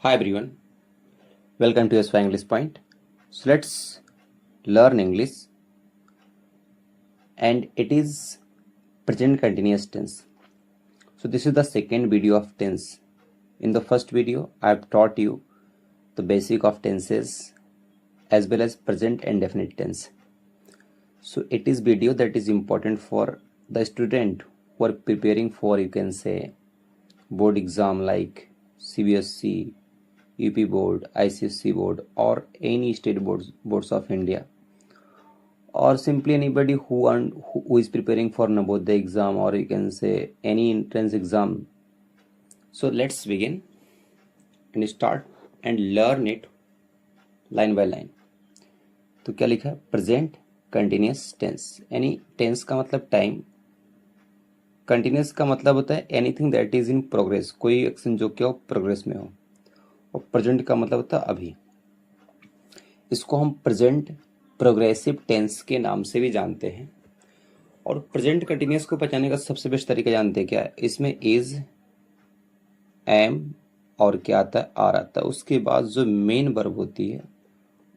Hi everyone, welcome to SY English Point. So let's learn English, and it is present continuous tense. So this is the second video of tense. In the first video, I have taught you the basic of tenses as well as present and definite tense. So it is video that is important for the student who are preparing for, you can say, board exam like CBSE, UP board, ICSE board, or any state boards of India, or simply anybody who is preparing for Navodaya exam, or you can say any entrance exam. So let's begin and start and learn it line by line. तो क्या लिखा है? Present continuous tense, यानी tense का मतलब time, continuous का मतलब होता है anything that is in progress, कोई एक्शन जो क्या हो प्रोग्रेस में हो, और प्रेजेंट का मतलब होता है अभी। इसको हम प्रेजेंट प्रोग्रेसिव टेंस के नाम से भी जानते हैं। और प्रेजेंट कंटिन्यूस को पहचानने का सबसे बेस्ट तरीका जानते हैं क्या है? इसमें इज, एम और क्या आता है? आर आता है। उसके बाद जो मेन वर्ब होती है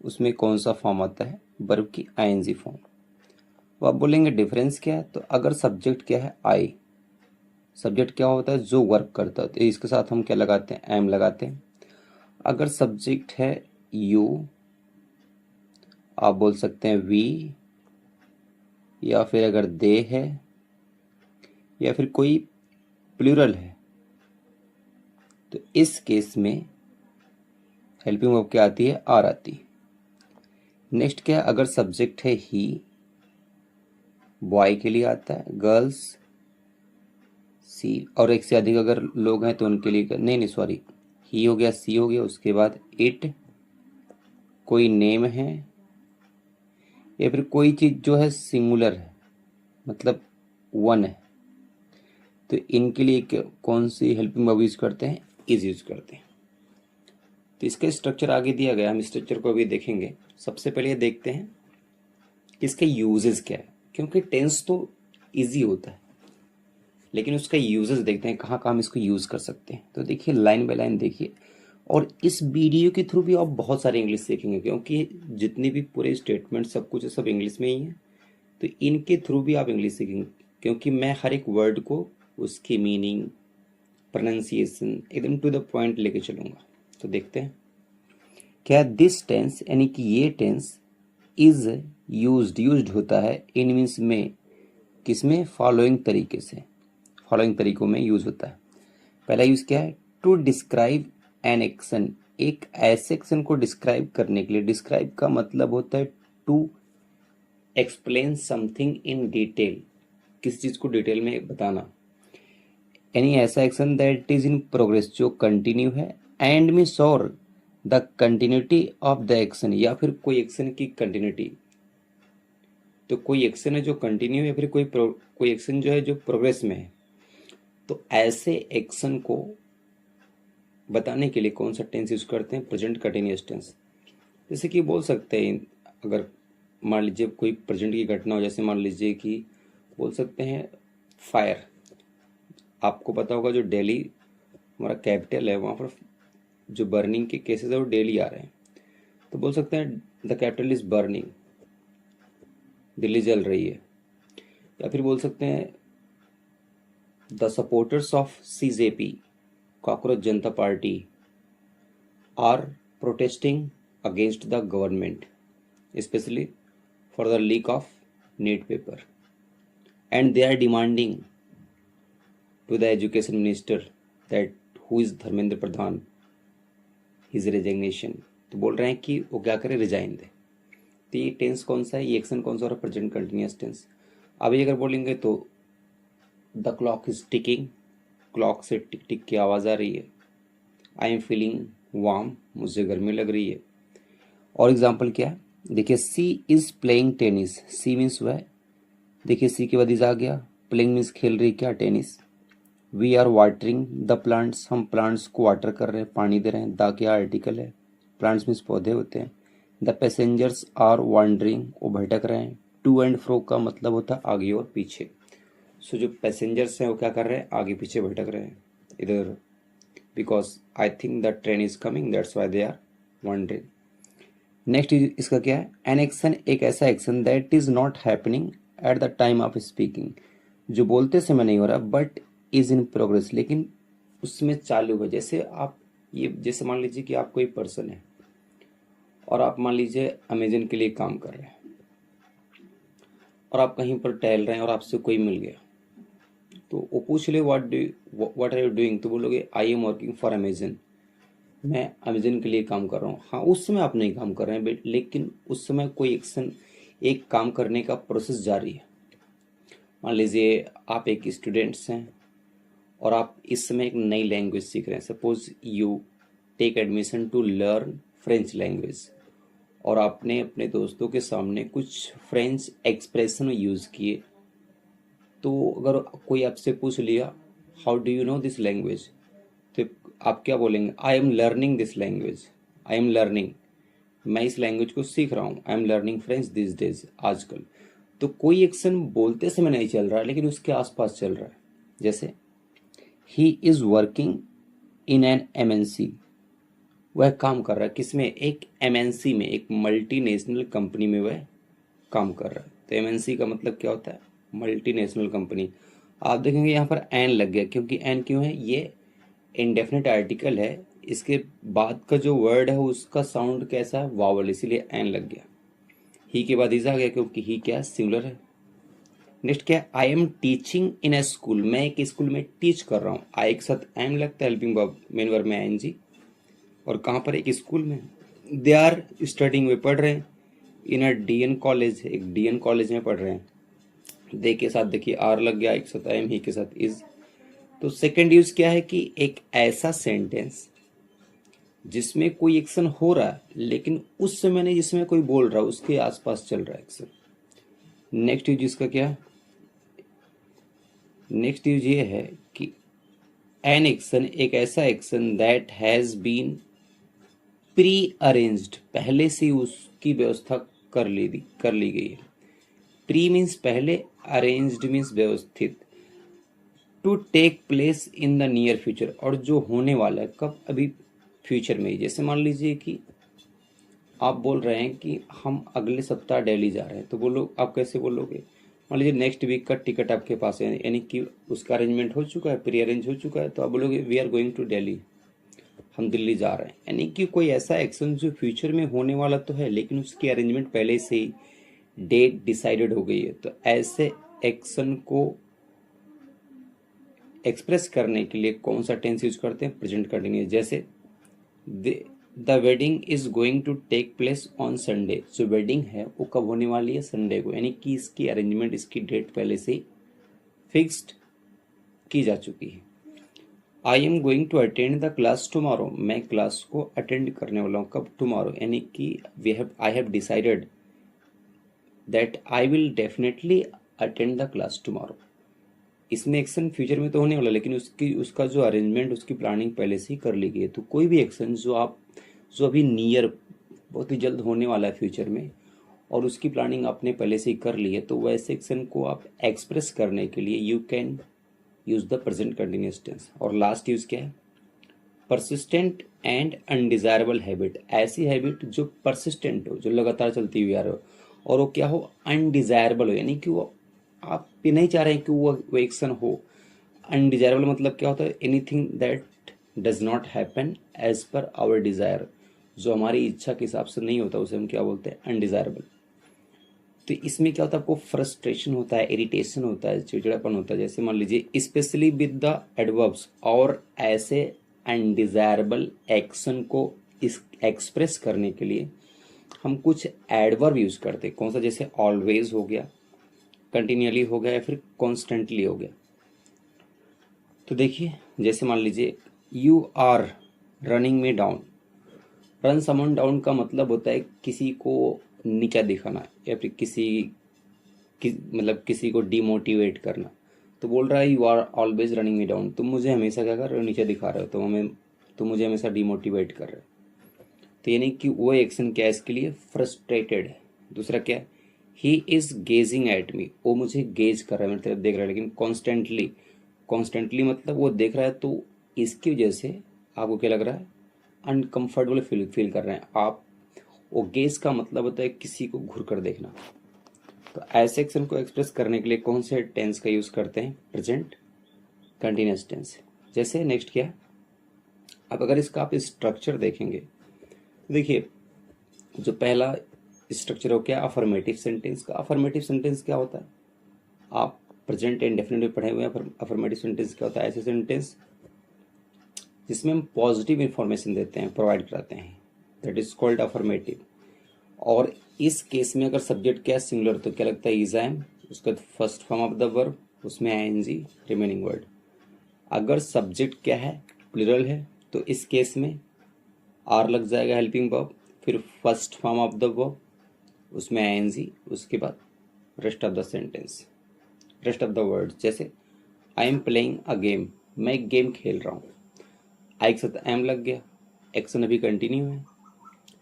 उसमें कौन सा फॉर्म आता है? वर्ब की आईएनजी फॉर्म। तो आप बोलेंगे डिफरेंस क्या है? तो अगर सब्जेक्ट क्या है? आई, सब्जेक्ट क्या होता है? जो वर्क करता है, तो इसके साथ हम क्या लगाते हैं? एम लगाते हैं। अगर सब्जेक्ट है यू, आप बोल सकते हैं वी, या फिर अगर दे है, या फिर कोई प्लूरल है, तो इस केस में हेल्पिंग वर्ब क्या आती है? आर आती है। नेक्स्ट क्या है? अगर सब्जेक्ट है ही, बॉय के लिए आता है, गर्ल्स सी, और एक से अधिक अगर लोग हैं तो उनके लिए नहीं सॉरी, ही हो गया, सी हो गया, उसके बाद इट, कोई नेम है, या फिर कोई चीज जो है सिंगुलर है, मतलब वन है, तो इनके लिए कौन सी हेल्पिंग वर्ब यूज करते हैं? इज यूज करते हैं। तो इसका स्ट्रक्चर आगे दिया गया, हम स्ट्रक्चर को अभी देखेंगे। सबसे पहले देखते हैं इसके यूजेस क्या है, क्योंकि टेंस तो इजी होता है, लेकिन उसका यूजेस देखते हैं कहाँ कहाँ हम इसको यूज कर सकते हैं। तो देखिए लाइन बाय लाइन देखिए, और इस वीडियो के थ्रू भी आप बहुत सारे इंग्लिश सीखेंगे, क्योंकि जितने भी पूरे स्टेटमेंट सब कुछ सब इंग्लिश में ही है, तो इनके थ्रू भी आप इंग्लिश सीखेंगे, क्योंकि मैं हर एक वर्ड को उसकी मीनिंग, प्रोनाउंसिएशन एकदम टू द पॉइंट लेके चलूंगा। तो देखते हैं क्या दिस टेंस, यानी कि ये टेंस इज यूज्ड होता है इन मीन्स में, किसमें? फॉलोइंग तरीके से, फॉलोइंग तरीकों में यूज होता है। पहला यूज क्या है? टू डिस्क्राइब एन एक्शन, एक ऐसे एक्शन को डिस्क्राइब करने के लिए। डिस्क्राइब का मतलब होता है to explain something in detail, किस चीज को डिटेल में बताना, यानी ऐसा action that is in progress, जो कंटिन्यू है, एंड में sure the continuity of the action, या फिर कोई एक्शन की कंटिन्यूटी। तो कोई एक्शन है जो कंटिन्यू है, या फिर कोई एक्शन जो है जो प्रोग्रेस में है, तो ऐसे एक्शन को बताने के लिए कौन सा टेंस यूज करते हैं? Present continuous tense. जैसे कि बोल सकते हैं, अगर मान लीजिए कोई प्रेजेंट की घटना हो, जैसे मान लीजिए कि बोल सकते हैं फायर। आपको पता होगा जो दिल्ली हमारा कैपिटल है, वहाँ पर जो बर्निंग के केसेस है वो डेली आ रहे हैं। तो बोल सकते हैं the capital is burning, Delhi जल रही है। या फिर बोल सकते हैं the supporters of CJP, Cockroach Janata Party, are protesting against the government, specially for the leak of NEET paper, and they are demanding to the education minister that who is Dharmendra Pradhan his resignation. तो बोल रहे हैं कि वो क्या करे? Resign दे। तो ये टेंस कौन सा है? ये एक्शन कौन सा हो रहा है? Present continuous tense. अभी अगर बोलेंगे तो the clock is ticking, clock से टिक टिक की आवाज़ आ रही है। आई एम फीलिंग वार्म, मुझे गर्मी लग रही है। और एग्जाम्पल क्या है? देखिए she is playing tennis, she means वह, देखिए सी के बाद इज आ गया, प्लेइंग मीन्स खेल रही क्या? Tennis. We are watering the plants, हम प्लांट्स को वाटर कर रहे हैं, पानी दे रहे हैं। द क्या आर्टिकल है? प्लांट्स मीन्स पौधे होते हैं। द पैसेंजर्स आर वॉन्डरिंग, वो भटक रहे हैं। टू एंड फ्रो का मतलब होता है आगे और पीछे। सो जो पैसेंजर्स हैं वो क्या कर रहे हैं? आगे पीछे भटक रहे हैं, इधर because I think the train is coming, that's why they are wandering. Next इसका क्या है, एन एक्शन एक ऐसा action that is not happening at the time of speaking, जो बोलते समय नहीं हो रहा बट इज इन प्रोग्रेस, लेकिन उसमें चालू है। जैसे आप ये, जैसे मान लीजिए कि आप कोई पर्सन है और आप मान लीजिए अमेजन के लिए काम कर रहे हैं और आप कहीं पर टहल रहे हैं और आपसे कोई मिल गया, तो वो पूछ ले व्हाट आर यू डूइंग, तो बोलोगे I am working for Amazon, मैं अमेजन के लिए काम कर रहा हूँ। हाँ, उस समय आप नहीं काम कर रहे हैं, लेकिन उस समय कोई एक्शन, एक काम करने का प्रोसेस जारी है। मान लीजिए आप एक स्टूडेंट्स हैं और आप इस समय एक नई लैंग्वेज सीख रहे हैं। Suppose you take admission to learn French language, और आपने अपने दोस्तों के सामने कुछ फ्रेंच एक्सप्रेशन यूज़ किए। तो अगर कोई आपसे पूछ लिया how do you know this language, तो आप क्या बोलेंगे, I am learning this language, I am learning, मैं इस लैंग्वेज को सीख रहा हूँ, I am learning French this days, आजकल। तो कोई एक्शन बोलते समय नहीं चल रहा है, लेकिन उसके आसपास चल रहा है। जैसे he is working in an MNC, वह काम कर रहा है किसमें, एक एमएनसी में, एक मल्टीनेशनल कंपनी में वह काम कर रहा है। तो एमएनसी का मतलब क्या होता है, मल्टीनेशनल कंपनी। आप देखेंगे यहाँ पर एन लग गया, क्योंकि एन क्यों है, ये इंडेफिनिट आर्टिकल है, इसके बाद का जो वर्ड है उसका साउंड कैसा है, वावल, इसीलिए एन लग गया। ही के बाद इज आ गया, क्योंकि ही क्या सिंगुलर है। नेक्स्ट क्या है, I am teaching in A school, मैं एक स्कूल में टीच कर रहा हूँ। आई के साथ एम लगता है, हेल्पिंग वर्ब, मेन वर्ब में एनजी, और कहाँ पर, एक स्कूल में। दे आर स्टडिंग, वे पढ़ रहे हैं। इन अ डीएन कॉलेज, एक डीएन कॉलेज में पढ़ रहे हैं। दे के साथ देखिए आर लग गया, एक साथ एम, ही के साथ इज। तो सेकंड यूज क्या है कि एक ऐसा सेंटेंस जिसमें कोई एक्शन हो रहा है, लेकिन उस समय नहीं जिसमें कोई बोल रहा है, उसके आसपास चल रहा है एक्शन। नेक्स्ट यूज इसका क्या है, नेक्स्ट यूज ये है कि एन एक्शन एक ऐसा action that has been pre arranged, पहले से उसकी व्यवस्था कर ली गई है। प्री मीन्स पहले, अरेंज्ड मीन्स व्यवस्थित। To take place in the near future, और जो होने वाला है कब, अभी फ्यूचर में ही। जैसे मान लीजिए कि आप बोल रहे हैं कि हम अगले सप्ताह दिल्ली जा रहे हैं, तो बोलो, आप कैसे बोलोगे, मान लीजिए नेक्स्ट वीक का टिकट आपके पास है, यानी कि उसका अरेंजमेंट हो चुका है, प्री अरेंज हो चुका है, तो आप बोलोगे we are going to Delhi, हम दिल्ली जा रहे हैं। यानी कि कोई ऐसा एक्शन जो फ्यूचर में होने वाला तो है, लेकिन उसकी अरेंजमेंट पहले से ही डेट डिसाइडेड हो गई है। तो ऐसे एक्शन को एक्सप्रेस करने के लिए कौन सा टेंस यूज करते हैं, प्रेजेंट कंटिन्यूअस। जैसे the wedding is going to take place on Sunday, जो वेडिंग है वो कब होने वाली है, संडे को, यानी कि इसकी अरेंजमेंट, इसकी डेट पहले से फिक्स्ड की जा चुकी है। I am going to attend the class tomorrow, मैं क्लास को अटेंड करने वाला हूँ, कब, टुमारो, यानी कि I have decided that I will definitely attend the class tomorrow. इसमें एक्शन फ्यूचर में तो होने वाला, लेकिन उसका जो अरेंजमेंट, उसकी प्लानिंग पहले से ही कर ली गई है। तो कोई भी एक्शन जो अभी नियर, बहुत ही जल्द होने वाला है फ्यूचर में, और उसकी प्लानिंग आपने पहले से ही कर ली है, तो वैसे एक्शन को आप एक्सप्रेस करने के लिए you can use the present continuous tense. और लास्ट यूज क्या है, परसिस्टेंट एंड अनडिजायरेबल हैबिट, ऐसी हैबिट जो परसिस्टेंट हो, जो लगातार चलती हुई आ रही हो, और वो क्या हो, अनडिजायरेबल हो, यानी कि वो आप भी नहीं चाह रहे हैं कि वो एक्शन हो। अनडिजायरेबल मतलब क्या होता है, anything that does not happen as per our desire, जो हमारी इच्छा के हिसाब से नहीं होता, उसे हम क्या बोलते हैं, अनडिजायरेबल। तो इसमें क्या होता है, आपको फ्रस्ट्रेशन होता है, इरिटेशन होता है, चिड़चिड़ापन होता है। जैसे मान लीजिए स्पेशली विद द एडवर्ब्स, और ऐसे अनडिजायरेबल एक्शन को इस एक्सप्रेस करने के लिए हम कुछ एडवर्ब यूज करते हैं। कौन सा, जैसे ऑलवेज हो गया, कंटिन्यूअली हो गया, या फिर कॉन्स्टेंटली हो गया। तो देखिए, जैसे मान लीजिए you are running me down, run someone down का मतलब होता है किसी को नीचा दिखाना, या फिर मतलब किसी को डिमोटिवेट करना। तो बोल रहा है you are always running me down, तुम मुझे हमेशा क्या कर रहे हो, नीचे दिखा रहे हो, तुम मुझे हमेशा डिमोटिवेट कर रहे हो। तो यानी कि वो एक्शन क्या है, इसके लिए फ्रस्ट्रेटेड है। दूसरा क्या है, he is gazing at me, वो मुझे गेज कर रहा है, मेरी तरफ देख रहा है, लेकिन कॉन्स्टेंटली मतलब वो देख रहा है, तो इसकी वजह से आपको क्या लग रहा है? अनकंफर्टेबल फील कर रहे हैं आप। वो गेज का मतलब होता है किसी को घूर कर देखना। तो ऐसे एक्शन को एक्सप्रेस करने के लिए कौन से टेंस का यूज करते हैं? Present continuous tense. जैसे नेक्स्ट क्या, अब अगर इसका आप स्ट्रक्चर देखेंगे, देखिए जो पहला स्ट्रक्चर हो क्या? अफर्मेटिव सेंटेंस का। अफर्मेटिव सेंटेंस क्या होता है? आप प्रेजेंट इंडेफिनिट पढ़े हुए हैं। अफर्मेटिव सेंटेंस क्या होता है? ऐसे सेंटेंस जिसमें हम पॉजिटिव इंफॉर्मेशन देते हैं, प्रोवाइड कराते हैं, दैट इज कॉल्ड अफर्मेटिव। और इस केस में अगर सब्जेक्ट क्या है? सिंगुलर, तो क्या लगता है? इज, एम, उसके बाद first form of the verb, उसमें आईएनजी, रिमेनिंग वर्ड। अगर सब्जेक्ट क्या है? प्लूरल है, तो इस केस में आर लग जाएगा, हेल्पिंग वर्ब, फिर first form of the verb, उसमें आईएनजी, उसके बाद rest of the sentence, rest of the word. जैसे I am playing a game, मैं एक गेम खेल रहा हूँ, आई के साथ एम लग गया, एक्शन अभी कंटिन्यू है।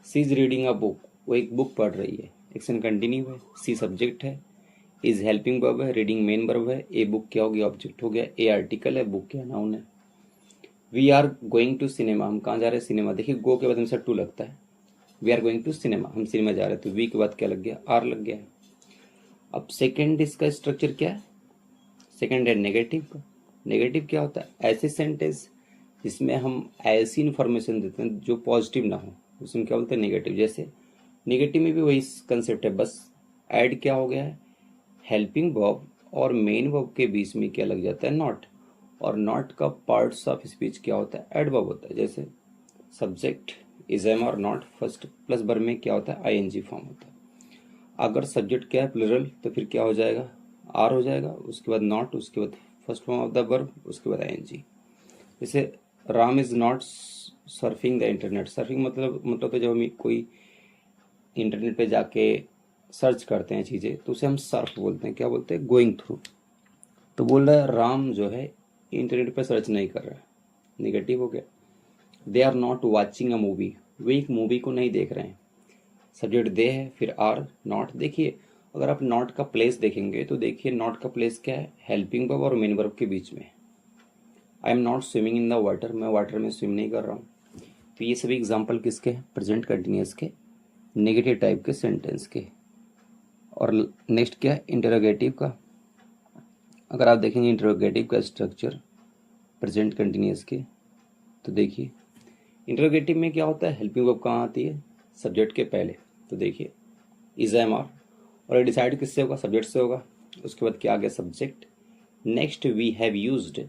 She is reading a book, वो एक बुक पढ़ रही है, एक्शन कंटिन्यू है। सी सब्जेक्ट है, इज हेल्पिंग वर्ब है, रीडिंग मेन वर्ब है, ए बुक क्या हो गया? ऑब्जेक्ट हो गया, ए आर्टिकल है, बुक क्या नाउन है। We are going to cinema, हम कहाँ जा रहे हैं? सिनेमा। देखिए गो के बाद हमेशा टू लगता है, we are going to cinema, हम सिनेमा जा रहे हैं, तो वी के बाद क्या लग गया? आर लग गया है। अब सेकेंड इसका स्ट्रक्चर क्या है? सेकेंड है नेगेटिव का। नेगेटिव क्या होता है? ऐसे सेंटेंस जिसमें हम ऐसी इंफॉर्मेशन देते हैं जो पॉजिटिव ना हो, उसमें क्या बोलते हैं? नेगेटिव। जैसे नेगेटिव में भी वही कंसेप्ट है, बस ऐड क्या हो गया है? हेल्पिंग वर्ब और मेन वर्ब के बीच में क्या लग जाता है? नॉट। और नॉट का पार्ट्स ऑफ स्पीच क्या होता है? एडवर्ब होता है। जैसे सब्जेक्ट इज, एम और नॉट, फर्स्ट प्लस वर्ब में क्या होता है? आईएनजी फॉर्म होता है। अगर सब्जेक्ट क्या है? प्लूरल, तो फिर क्या हो जाएगा? आर हो जाएगा, उसके बाद नॉट, उसके बाद first form of the verb, उसके बाद आईएनजी। जैसे Ram is not surfing the internet. Surfing मतलब तो जब हम कोई इंटरनेट पे जाके सर्च करते हैं चीज़ें, तो उसे हम सर्फ बोलते हैं। क्या बोलते हैं? Going through. तो बोल रहा है राम जो है इंटरनेट पे सर्च नहीं कर रहा है, निगेटिव हो गया। They are not watching a movie, वे एक मूवी को नहीं देख रहे हैं। सब्जेक्ट दे है, फिर आर, नॉट। देखिए अगर आप नॉट का प्लेस देखेंगे तो देखिए नॉट का प्लेस क्या है? हेल्पिंग वर्ब और मेन वर्ब के बीच में। I am not swimming in the water, मैं वाटर में स्विम नहीं कर रहा हूँ। तो ये सभी एग्जाम्पल किसके हैं? प्रेजेंट कंटिन्यूअस के, नेगेटिव टाइप के सेंटेंस के। और नेक्स्ट क्या है? इंटरोगेटिव का। अगर आप देखेंगे इंटरोगेटिव का स्ट्रक्चर प्रेजेंट कंटिन्यूअस के, तो देखिए इंटरोगेटिव में क्या होता है? हेल्पिंग वर्ब कहाँ आती है? सब्जेक्ट के पहले। तो देखिए इज, एम, आर, और डिसाइड किससे होगा? सब्जेक्ट से होगा। उसके बाद क्या आ गया? Subject. Next we have used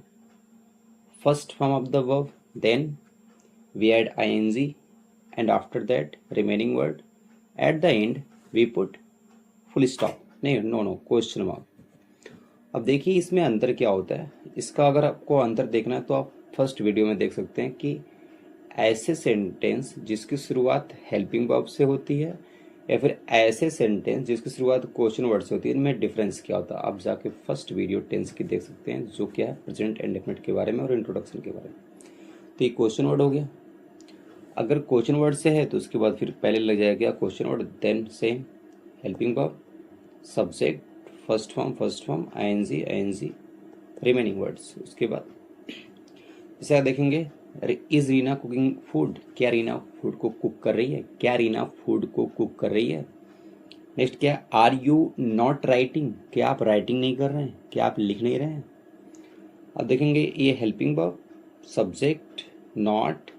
first form of the verb, then we add ing, and after that remaining word. At the end we put full stop, नहीं, नो क्वेश्चन मार्क। अब देखिए इसमें अंतर क्या होता है। इसका अगर आपको अंतर देखना है तो आप फर्स्ट वीडियो में देख सकते हैं कि ऐसे सेंटेंस जिसकी शुरुआत हेल्पिंग वर्ब से होती है या फिर ऐसे सेंटेंस जिसकी शुरुआत क्वेश्चन वर्ड से होती है, इनमें डिफरेंस क्या होता है। आप जाके फर्स्ट वीडियो टेंस की देख सकते हैं, जो क्या है प्रेजेंट इंडेफिनिट के बारे में और इंट्रोडक्शन के बारे में। तो ये क्वेश्चन वर्ड हो गया। अगर क्वेश्चन वर्ड से है तो उसके बाद फिर पहले लग जाएगा question word, then same helping verb, subject, first form, ING, remaining words. उसके बाद जैसे आप देखेंगे इज रीना कुकिंग फूड, क्या रीना फूड को कुक कर रही है? क्या रीना फूड को कुक कर रही है? नेक्स्ट क्या? आर यू नॉट राइटिंग, क्या आप राइटिंग नहीं कर रहे हैं? क्या आप लिख नहीं रहे हैं? अब देखेंगे ये helping verb, subject, not,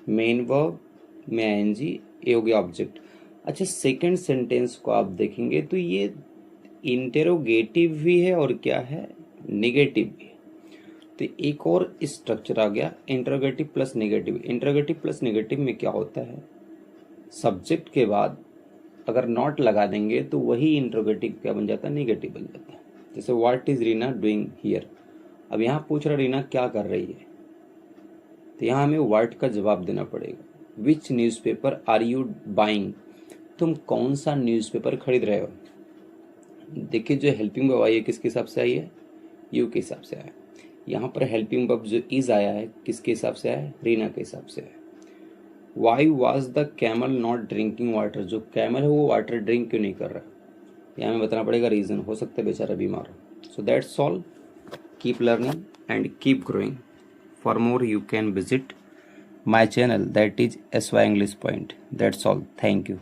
main verb में आईएनजी, ये हो गया ऑब्जेक्ट। अच्छा सेकंड सेंटेंस को आप देखेंगे तो ये इंटेरोगेटिव भी है और क्या है? नेगेटिव भी है। तो एक और स्ट्रक्चर आ गया interrogative plus negative. Interrogative plus negative में क्या होता है? सब्जेक्ट के बाद अगर नॉट लगा देंगे तो वही इंटेरोगेटिव क्या बन जाता है? नेगेटिव बन जाता है। जैसे what is Reena doing here, अब यहाँ पूछ रहा रीना क्या कर रही है, तो यहाँ हमें व्हाट का जवाब देना पड़ेगा। विच न्यूज़पेपर आर यू बाइंग, तुम कौन सा न्यूज़पेपर खरीद रहे हो? देखिए जो हेल्पिंग वर्ब आई है किसके हिसाब से आई है? यू के हिसाब से आया है। यहाँ पर हेल्पिंग वर्ब जो इज आया है किसके हिसाब से आया है? रीना के हिसाब से आया है। Why was the camel not drinking water, जो कैमल है वो वाटर ड्रिंक क्यों नहीं कर रहा? यहाँ हमें बताना पड़ेगा रीजन, हो सकता है बेचारा बीमार हो। So that's all, keep learning and keep growing. For more, you can visit my channel, that is SY English Point. That's all. Thank you.